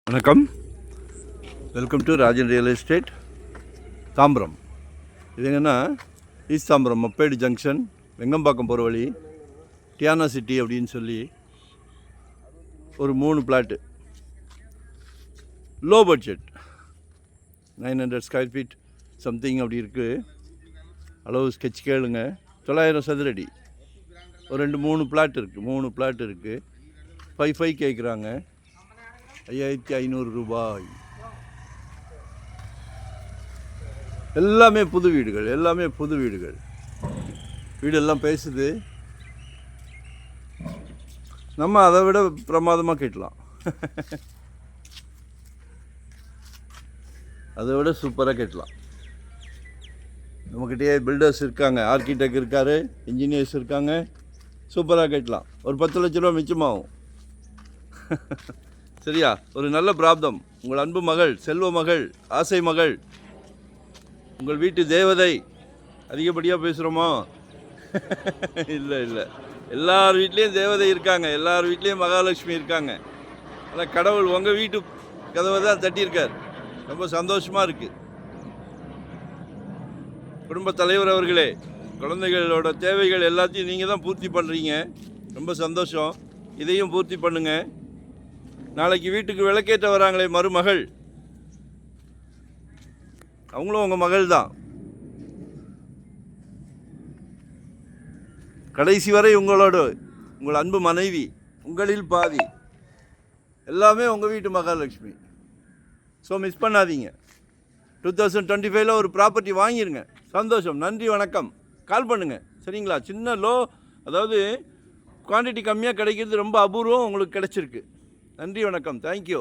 வணக்கம், welcome to Rajan real estate Tambaram. இது எங்கன்னா ஈஸ்ட் தாம்பரம் மப்பேடு ஜங்ஷன் வெங்கம்பாக்கம் போகிற வழி டியானா சிட்டி அப்படின்னு சொல்லி ஒரு 3 plot, low budget 900 square feet something அப்படி இருக்குது. அளவு ஸ்கெட்ச் கேளுங்க. 900 சதுரடி, ஒரு 2-3 பிளாட் இருக்குது. 3 பிளாட் இருக்குது. 5 கேட்குறாங்க. 5500 ரூபாய். எல்லாமே புது வீடுகள். வீடெல்லாம் பேசுது. நம்ம அதை விட பிரமாதமாக கேட்கலாம். அதை விட சூப்பராக கேட்கலாம். நம்மக்கிட்டே பில்டர்ஸ் இருக்காங்க, ஆர்கிடெக்ட் இருக்கார், இன்ஜினியர்ஸ் இருக்காங்க. சூப்பராக கேட்கலாம். ஒரு 10 லட்ச ரூபா மிச்சமாகும். சரியா? ஒரு நல்ல பிராப்தம். உங்கள் அன்பு மகள், செல்வ மகள், ஆசை மகள், உங்கள் வீட்டு தேவதை. அதிகப்படியாக பேசுகிறோமோ? இல்லை, எல்லார் வீட்லேயும் தேவதை இருக்காங்க, எல்லார் வீட்லேயும் மகாலட்சுமி இருக்காங்க. ஆனால் கடவுள் உங்கள் வீட்டு கதவை தான் தட்டியிருக்கார். ரொம்ப சந்தோஷமாக இருக்குது. குடும்ப தலைவர் அவர்களே, குழந்தைகளோட தேவைகள் எல்லாத்தையும் நீங்கள் தான் பூர்த்தி பண்ணுறீங்க. ரொம்ப சந்தோஷம். இதையும் பூர்த்தி பண்ணுங்கள். நாளைக்கு வீட்டுக்கு விளக்கேற்ற வராங்களே மருமகள், அவங்களும் உங்கள் மகள் தான். கடைசி வரை உங்கள் அன்பு மனைவி, உங்களில் பாதி, எல்லாமே உங்கள் வீட்டு மகாலட்சுமி. ஸோ மிஸ் பண்ணாதீங்க. 2025 ஒரு ப்ராப்பர்ட்டி வாங்கிடுங்க. சந்தோஷம். நன்றி, வணக்கம். கால் பண்ணுங்கள். சரிங்களா? சின்ன அதாவது குவான்டிட்டி கம்மியாக கிடைக்கிறது ரொம்ப அபூர்வம். உங்களுக்கு கிடச்சிருக்கு. நன்றி, வணக்கம். தேங்க்யூ.